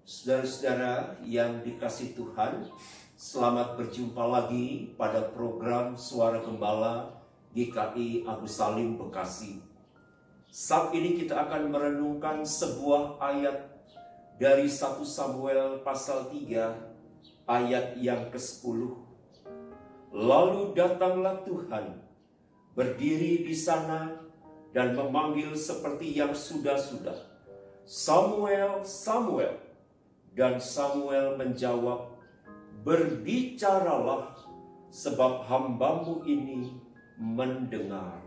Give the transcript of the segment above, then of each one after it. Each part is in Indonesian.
Saudara-saudara yang dikasihi Tuhan, selamat berjumpa lagi pada program Suara Gembala GKI Agus Salim Bekasi. Saat ini kita akan merenungkan sebuah ayat dari 1 Samuel pasal 3 ayat yang ke-10. Lalu datanglah Tuhan, berdiri di sana dan memanggil seperti yang sudah-sudah, Samuel, Samuel. Dan Samuel menjawab, berbicaralah sebab hambamu ini mendengar.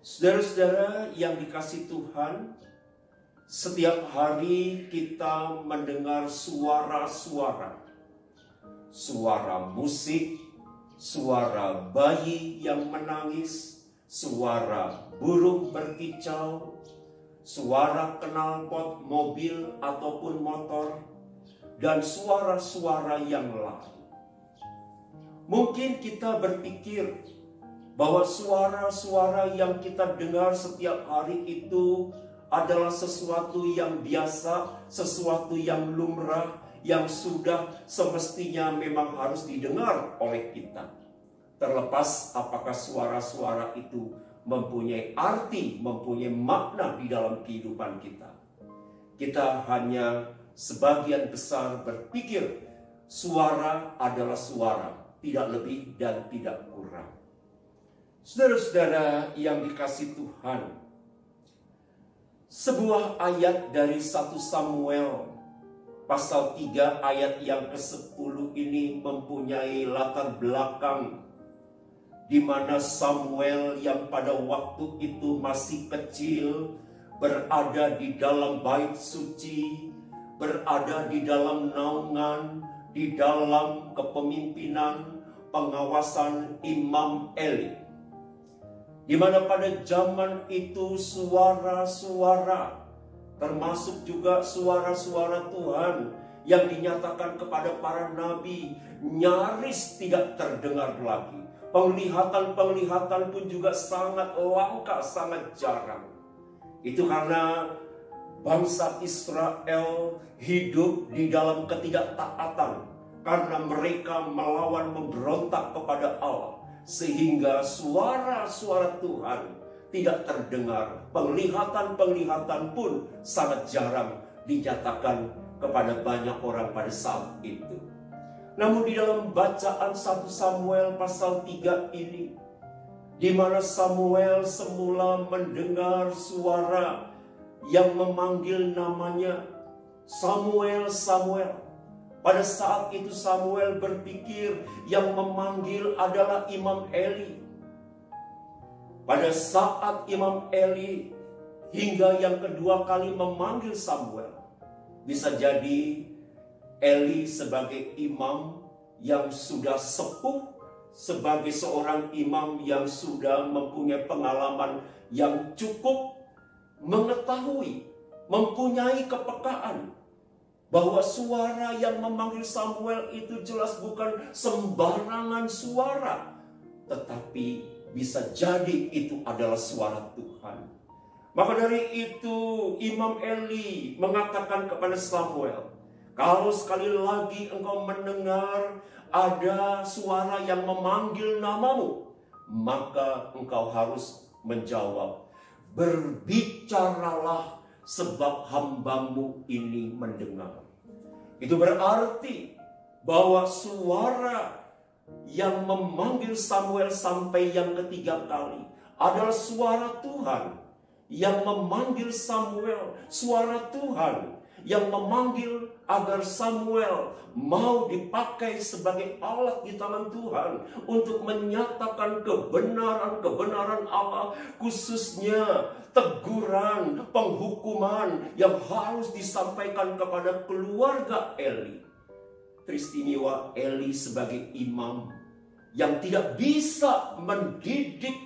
Saudara-saudara yang dikasihi Tuhan, setiap hari kita mendengar suara-suara. Suara musik, suara bayi yang menangis, suara burung berkicau, suara knalpot mobil ataupun motor, dan suara-suara yang lain. Mungkin kita berpikir bahwa suara-suara yang kita dengar setiap hari itu adalah sesuatu yang biasa, sesuatu yang lumrah, yang sudah semestinya memang harus didengar oleh kita. Terlepas apakah suara-suara itu mempunyai arti, mempunyai makna di dalam kehidupan kita. Kita hanya sebagian besar berpikir suara adalah suara, tidak lebih dan tidak kurang. Saudara-saudara yang dikasihi Tuhan, sebuah ayat dari 1 Samuel pasal 3 ayat yang ke-10 ini mempunyai latar belakang di mana Samuel yang pada waktu itu masih kecil berada di dalam bait suci, berada di dalam naungan, di dalam kepemimpinan, pengawasan Imam Eli. Di mana pada zaman itu suara-suara, termasuk juga suara-suara Tuhan yang dinyatakan kepada para nabi, nyaris tidak terdengar lagi. Penglihatan-penglihatan pun juga sangat langka, sangat jarang. Itu karena bangsa Israel hidup di dalam ketidaktaatan, karena mereka melawan, memberontak kepada Allah, sehingga suara-suara Tuhan tidak terdengar. Penglihatan-penglihatan pun sangat jarang dinyatakan kepada banyak orang pada saat itu. Namun di dalam bacaan 1 Samuel pasal 3 ini, di mana Samuel semula mendengar suara yang memanggil namanya, Samuel, Samuel. Pada saat itu Samuel berpikir yang memanggil adalah Imam Eli. Pada saat Imam Eli hingga yang kedua kali memanggil Samuel, bisa jadi Eli sebagai imam yang sudah sepuh, sebagai seorang imam yang sudah mempunyai pengalaman yang cukup, mengetahui, mempunyai kepekaan bahwa suara yang memanggil Samuel itu jelas bukan sembarangan suara, tetapi bisa jadi itu adalah suara Tuhan. Maka dari itu Imam Eli mengatakan kepada Samuel, kalau sekali lagi engkau mendengar ada suara yang memanggil namamu, maka engkau harus menjawab, berbicaralah sebab hambamu ini mendengar. Itu berarti bahwa suara yang memanggil Samuel sampai yang ketiga kali adalah suara Tuhan yang memanggil Samuel, suara Tuhan yang memanggil agar Samuel mau dipakai sebagai alat di tangan Tuhan untuk menyatakan kebenaran-kebenaran Allah, khususnya teguran, penghukuman yang harus disampaikan kepada keluarga Eli. Teristimewa Eli sebagai imam yang tidak bisa mendidik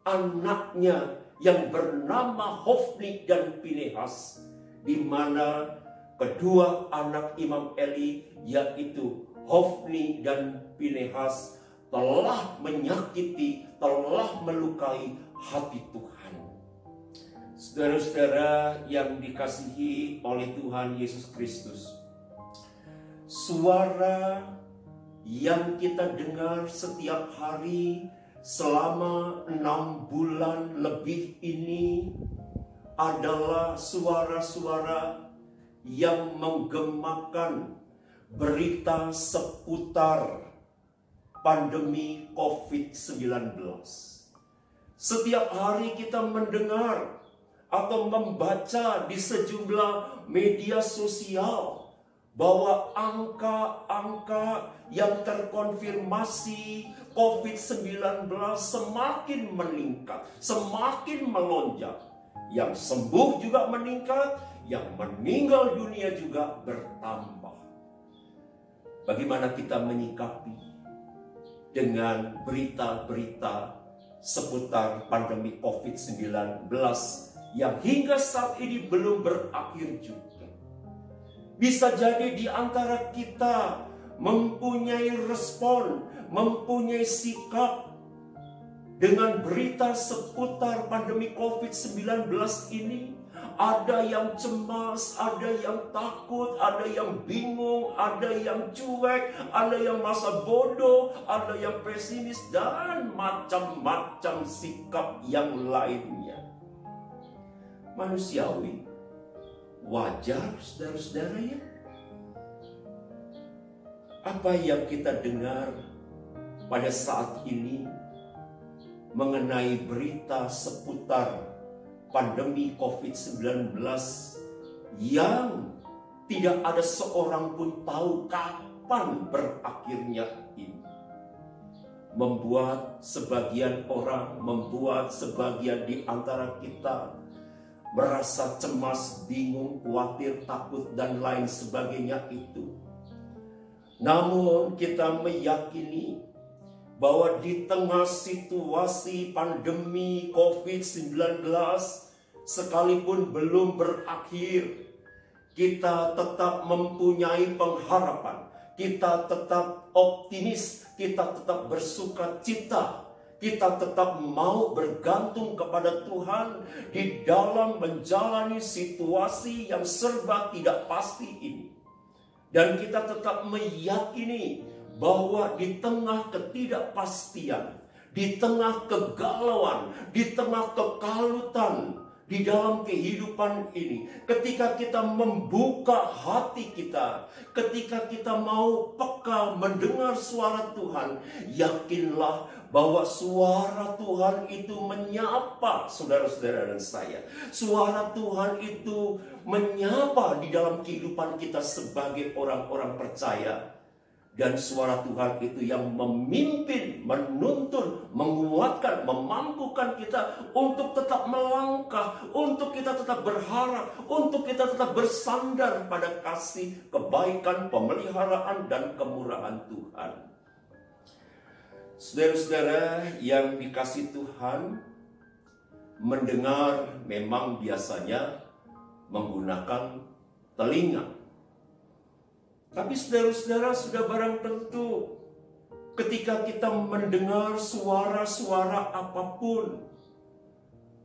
anaknya yang bernama Hofni dan Pinehas, di mana kedua anak Imam Eli yaitu Hofni dan Pinehas telah menyakiti, telah melukai hati Tuhan. Saudara-saudara yang dikasihi oleh Tuhan Yesus Kristus, suara yang kita dengar setiap hari selama 6 bulan lebih ini adalah suara-suara yang menggemakan berita seputar pandemi COVID-19. Setiap hari kita mendengar atau membaca di sejumlah media sosial bahwa angka-angka yang terkonfirmasi COVID-19 semakin meningkat, semakin melonjak. Yang sembuh juga meningkat, yang meninggal dunia juga bertambah. Bagaimana kita menyikapi dengan berita-berita seputar pandemi COVID-19 yang hingga saat ini belum berakhir juga? Bisa jadi di antara kita mempunyai respon, mempunyai sikap dengan berita seputar pandemi COVID-19 ini. Ada yang cemas, ada yang takut, ada yang bingung, ada yang cuek, ada yang merasa bodoh, ada yang pesimis, dan macam-macam sikap yang lainnya. Manusiawi, wajar saudara-saudara ya. Apa yang kita dengar pada saat ini mengenai berita seputar pandemi COVID-19 yang tidak ada seorang pun tahu kapan berakhirnya ini, membuat sebagian orang, membuat sebagian di antara kita merasa cemas, bingung, khawatir, takut, dan lain sebagainya itu. Namun kita meyakini bahwa di tengah situasi pandemi COVID-19 sekalipun belum berakhir, kita tetap mempunyai pengharapan, kita tetap optimis, kita tetap bersuka cita. Kita tetap mau bergantung kepada Tuhan di dalam menjalani situasi yang serba tidak pasti ini. Dan kita tetap meyakini bahwa di tengah ketidakpastian, di tengah kegalauan, di tengah kekalutan di dalam kehidupan ini, ketika kita membuka hati kita, ketika kita mau peka mendengar suara Tuhan, yakinlah bahwa suara Tuhan itu menyapa saudara-saudara dan saya. Suara Tuhan itu menyapa di dalam kehidupan kita sebagai orang-orang percaya. Dan suara Tuhan itu yang memimpin, menuntun, menguatkan, memampukan kita untuk tetap melangkah, untuk kita tetap berharap, untuk kita tetap bersandar pada kasih, kebaikan, pemeliharaan, dan kemurahan Tuhan. Saudara-saudara yang dikasihi Tuhan, mendengar memang biasanya menggunakan telinga. Tapi saudara-saudara sudah barang tentu ketika kita mendengar suara-suara apapun,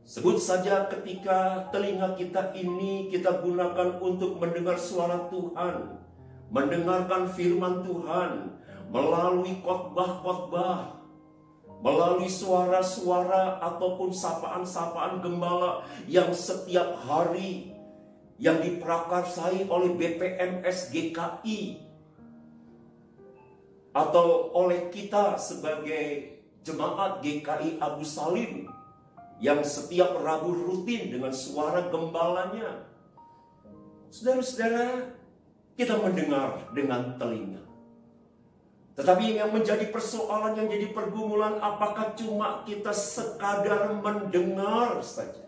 sebut saja ketika telinga kita ini kita gunakan untuk mendengar suara Tuhan, mendengarkan firman Tuhan, melalui khotbah-khotbah, melalui suara-suara ataupun sapaan-sapaan gembala yang setiap hari yang diprakarsai oleh BPMS GKI atau oleh kita sebagai jemaat GKI Abu Salim yang setiap Rabu rutin dengan suara gembalanya. Saudara-saudara, kita mendengar dengan telinga. Tetapi yang menjadi persoalan, yang jadi pergumulan, apakah cuma kita sekadar mendengar saja?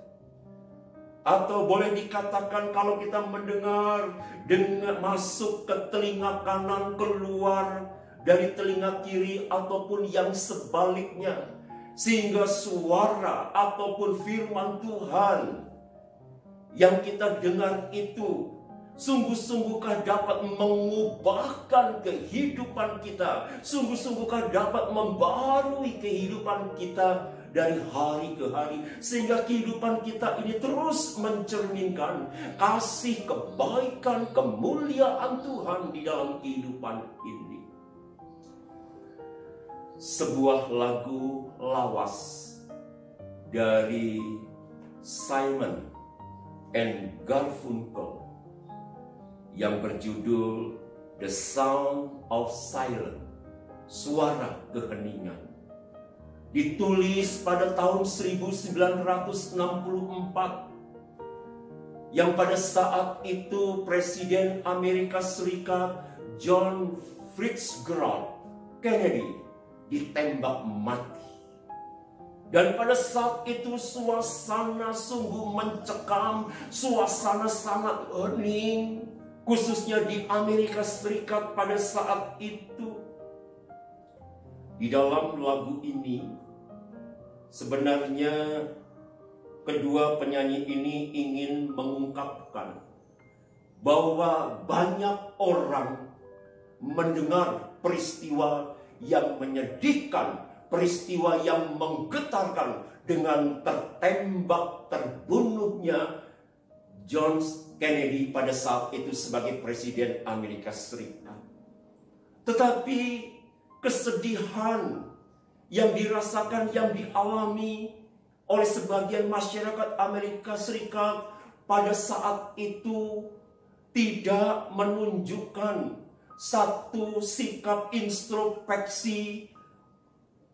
Atau boleh dikatakan kalau kita mendengar dengan masuk ke telinga kanan, keluar dari telinga kiri, ataupun yang sebaliknya, sehingga suara ataupun firman Tuhan yang kita dengar itu sungguh-sungguhkah dapat mengubahkan kehidupan kita, sungguh-sungguhkah dapat membarui kehidupan kita dari hari ke hari, sehingga kehidupan kita ini terus mencerminkan kasih, kebaikan, kemuliaan Tuhan di dalam kehidupan ini. Sebuah lagu lawas dari Simon and Garfunkel yang berjudul The Sound of Silence, suara keheningan, ditulis pada tahun 1964, yang pada saat itu Presiden Amerika Serikat John Fitzgerald Kennedy ditembak mati. Dan pada saat itu suasana sungguh mencekam, suasana sangat hening, khususnya di Amerika Serikat pada saat itu. Di dalam lagu ini, sebenarnya kedua penyanyi ini ingin mengungkapkan bahwa banyak orang mendengar peristiwa yang menyedihkan, peristiwa yang menggetarkan dengan terbunuhnya John Kennedy pada saat itu sebagai Presiden Amerika Serikat. Tetapi kesedihan yang dirasakan, yang dialami oleh sebagian masyarakat Amerika Serikat pada saat itu tidak menunjukkan satu sikap introspeksi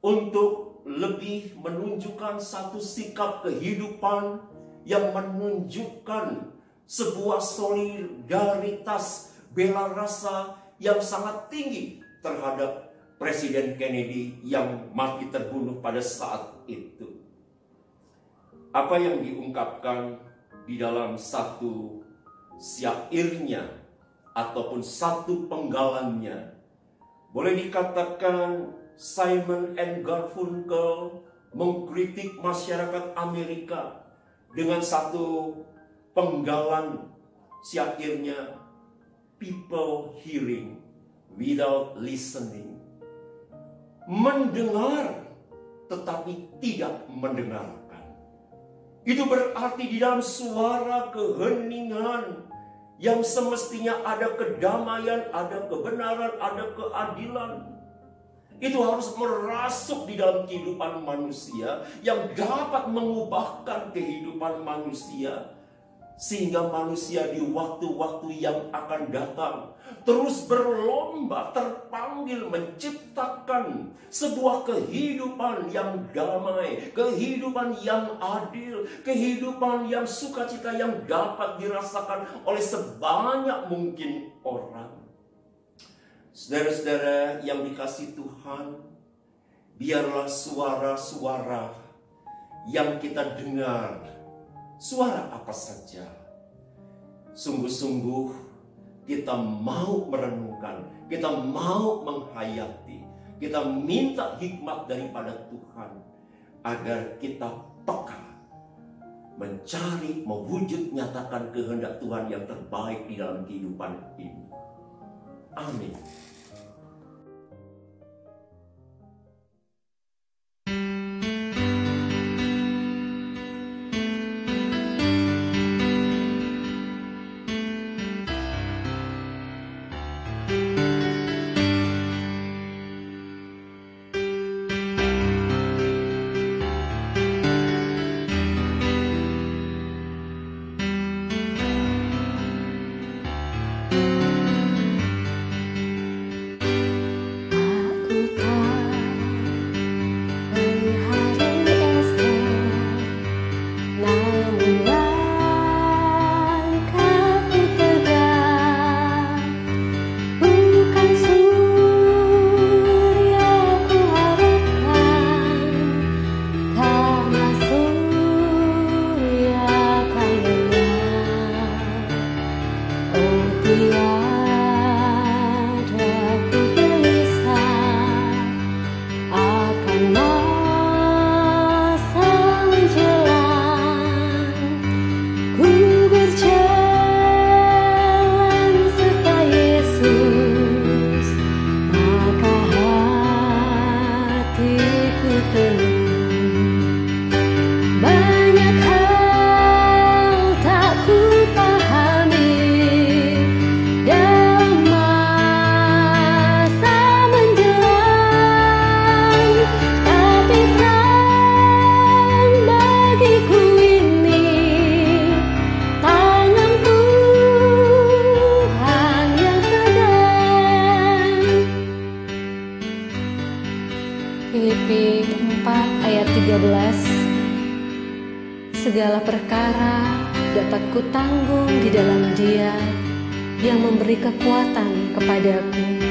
untuk lebih menunjukkan satu sikap kehidupan yang menunjukkan sebuah solidaritas, bela rasa yang sangat tinggi terhadap Presiden Kennedy yang mati terbunuh pada saat itu. Apa yang diungkapkan di dalam satu syairnya ataupun satu penggalannya, boleh dikatakan Simon and Garfunkel mengkritik masyarakat Amerika dengan satu penggalan syairnya, "People hearing without listening." Mendengar tetapi tidak mendengarkan. Itu berarti di dalam suara keheningan yang semestinya ada kedamaian, ada kebenaran, ada keadilan, itu harus merasuk di dalam kehidupan manusia yang dapat mengubahkan kehidupan manusia, sehingga manusia di waktu-waktu yang akan datang terus berlomba, terpanggil menciptakan sebuah kehidupan yang damai, kehidupan yang adil, kehidupan yang sukacita yang dapat dirasakan oleh sebanyak mungkin orang. Saudara-saudara yang dikasihi Tuhan, biarlah suara-suara yang kita dengar, suara apa saja, sungguh-sungguh kita mau merenungkan, kita mau menghayati, kita minta hikmat daripada Tuhan agar kita peka mencari, mewujud nyatakan kehendak Tuhan yang terbaik di dalam kehidupan ini. Amin. segala perkara dapat kutanggung di dalam Dia yang memberi kekuatan kepadaku.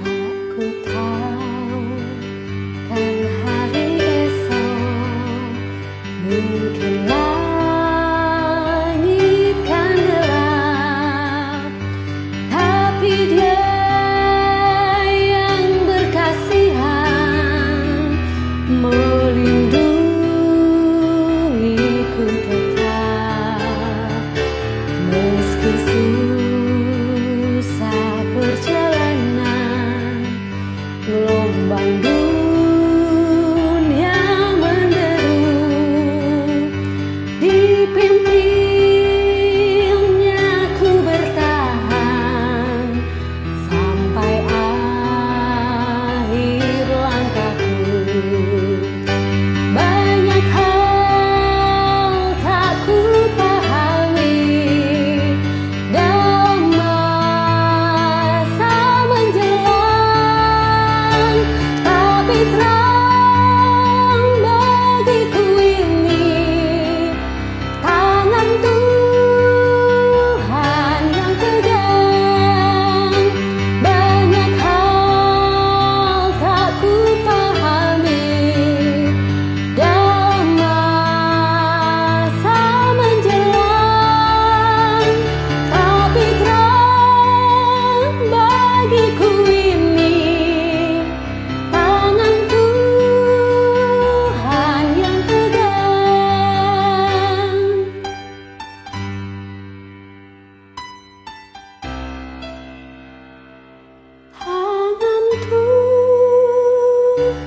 Aku tahu kan hari esok mungkin langit kan gelap, tapi Dia yang berkasihan melindungiku tetap, meski susah perjalanan, gelombang dunia menderu, dipimpinnya ku bertahan sampai akhir langkahku. Banyak hal tak ku pahami dalam masa menjelang, tapi terang bagiku ini tangan Tuhan yang pegang. Banyak hal tak ku pahami dalam masa menjelang, tapi terang bagiku ini tangan Tuhan yang pegang. Tangan Tuhan